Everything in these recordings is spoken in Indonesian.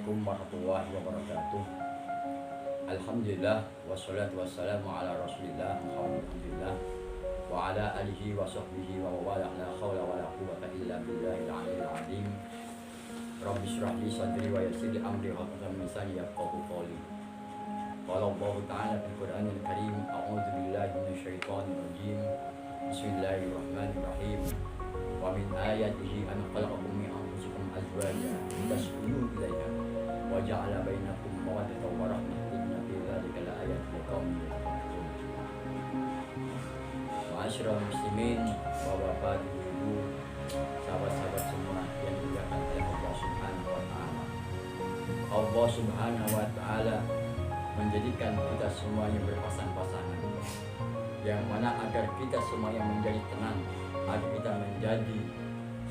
Assalamualaikum warahmatullahi wabarakatuh. Alhamdulillah wassalatu wassalamu ala Rasulillah Alhamdulillah wa ala alihi wa sahbihi wa wala la haula wa la quwwata illa billahil aliyyil azim. Rabbi shrah li sadri wa yassir li amri wa hlul 'uqdatam min lisani yafqahu qawli. Qala Allah ta'ala fil Qur'anil Karim, a'udzu billahi minasyaitonir rajim. Bismillahirrahmanirrahim. Wa min ayatihi an khalaqakum min anfusikum azwajan litaskunu ilaiha wa ja'ala bainakum mawaddatan wa rahmah inna fi dzalika laayatin liqaumin yatafakkarun. Ma'asyiral muslimin wa bapak ibu, sahabat-sahabat semua yang dimuliakan oleh Allah Subhanahu wa taala. Allah Subhanahu wa taala menjadikan kita semuanya berpasang-pasangan, yang mana agar kita semuanya menjadi tenang, agar kita menjadi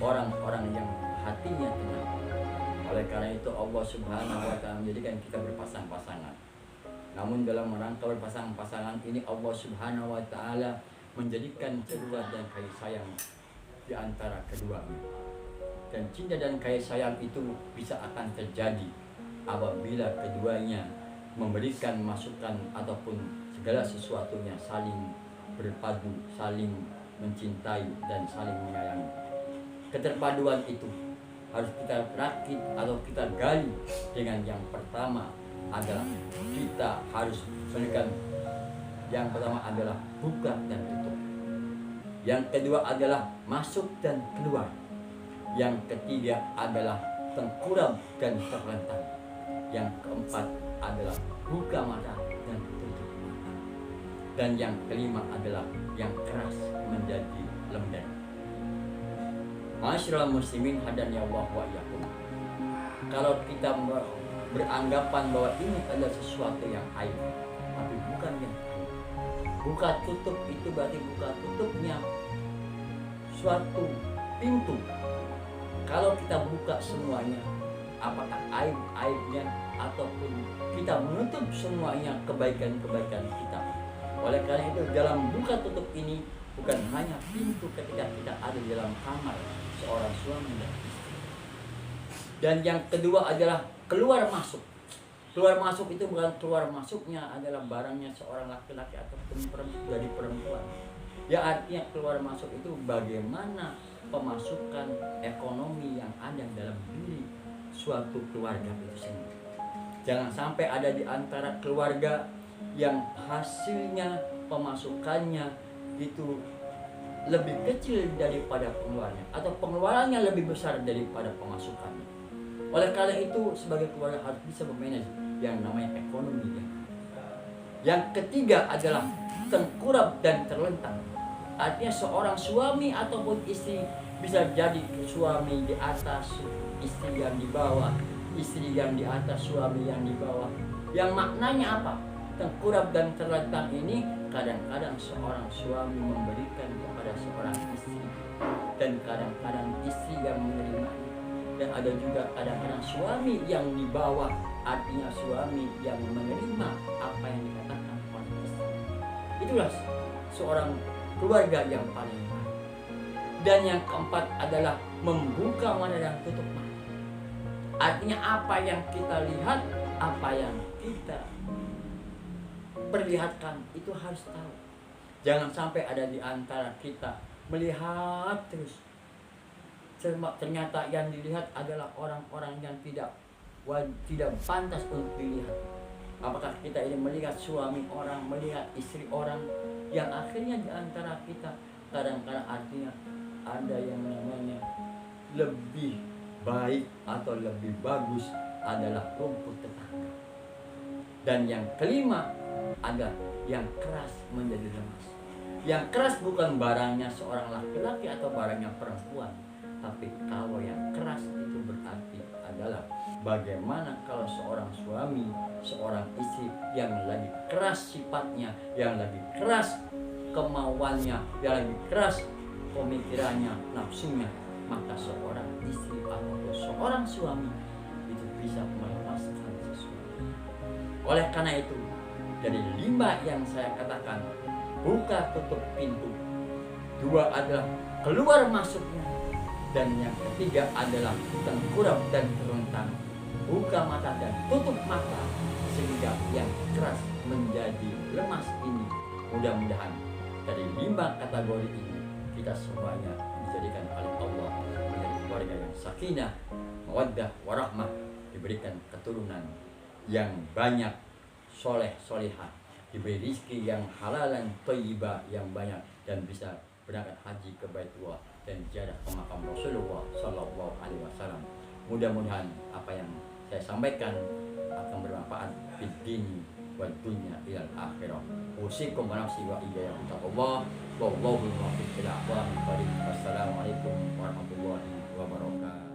orang-orang yang hatinya tenang. Oleh karena itu Allah Subhanahu wa taala menjadikan kita berpasang-pasangan. Namun dalam rangka berpasang-pasangan ini Allah Subhanahu wa taala menjadikan cinta dan kasih sayang di antara keduanya. Dan cinta dan kasih sayang itu bisa akan terjadi apabila keduanya memberikan masukan ataupun segala sesuatunya saling berpadu, saling mencintai dan saling menyayangi. Keterpaduan itu harus kita rakit atau kita gali dengan yang pertama adalah kita harus berikan. Yang pertama adalah buka dan tutup. Yang kedua adalah masuk dan keluar. Yang ketiga adalah tengkurap dan terlentang. Yang keempat adalah buka mata dan tutup mata. Dan yang kelima adalah yang keras menjadi lembek. Ma'asyiral muslimin hadani Allah wa iyyakum. Kalau kita beranggapan bahwa ini adalah sesuatu yang aib, tapi bukan yang aib. Buka tutup itu berarti buka tutupnya suatu pintu. Kalau kita buka semuanya, apakah aib-aibnya ataupun kita menutup semuanya kebaikan-kebaikan kita. Oleh karena itu dalam buka tutup ini bukan hanya pintu ketika kita ada di dalam kamar seorang suami dan istri. Dan yang kedua adalah keluar masuk. Keluar masuk itu bukan keluar masuknya adalah barangnya seorang laki-laki ataupun dari perempuan. Ya artinya keluar masuk itu bagaimana pemasukan ekonomi yang ada dalam diri suatu keluarga itu sendiri. Jangan sampai ada di antara keluarga yang hasilnya pemasukannya itu lebih kecil daripada pengeluarannya atau pengeluarannya lebih besar daripada pemasukannya. Oleh karena itu sebagai keluarga harus bisa memanage yang namanya ekonomi. Yang ketiga adalah tengkurap dan terlentang. Artinya seorang suami ataupun istri bisa jadi suami di atas, istri yang di bawah, istri yang di atas, suami yang di bawah. Yang maknanya apa? Tengkurap dan terlentang ini kadang-kadang seorang suami memberikan kepada seorang istri dan kadang-kadang istri yang menerima, dan ada juga kadang-kadang suami yang di bawah, artinya suami yang menerima apa yang dikatakan oleh istri. Itulah seorang keluarga yang paling baik. Dan yang keempat adalah membuka mata dan tutup mata. Artinya apa yang kita lihat, apa yang kita perlihatkan itu harus tahu. Jangan sampai ada di antara kita melihat terus, ternyata yang dilihat adalah orang-orang yang tidak pantas untuk dilihat. Apakah kita ini melihat suami orang, melihat istri orang, yang akhirnya di antara kita kadang-kadang artinya ada yang namanya lebih baik atau lebih bagus adalah rumput tetangga. Dan yang kelima ada yang keras menjadi lemas. Yang keras bukan barangnya seorang laki-laki atau barangnya perempuan, tapi kalau yang keras itu berarti adalah bagaimana kalau seorang suami, seorang istri yang lagi keras sifatnya, yang lagi keras kemauannya, yang lagi keras pemikirannya, nafsunya, maka seorang istri atau seorang suami itu bisa melepaskan sesuatu. Oleh karena itu, dari 5 yang saya katakan, buka tutup pintu, 2 adalah keluar masuknya, dan yang ketiga adalah tengkurap dan terlentang. Buka buka mata dan tutup mata, sehingga yang keras menjadi lemas ini. Mudah-mudahan dari 5 kategori ini kita semuanya dijadikan oleh Allah menjadi keluarga yang sakinah, mawaddah, warahmah, diberikan keturunan yang banyak, soleh, solihah, diberi rizki yang halalan, thayyibah yang banyak, dan bisa berangkat haji ke Baitullah dan ziarah ke makam Rasulullah Sallallahu Alaihi Wasallam. Mudah-mudahan apa yang saya sampaikan akan bermanfaat di dini wal dunya ilal akhirah. Usikum wa nafsi wa iyaya taqwa. Wallahu muwaffiq ila aqwamit thoriq. Wassalamualaikum warahmatullahi wabarakatuh.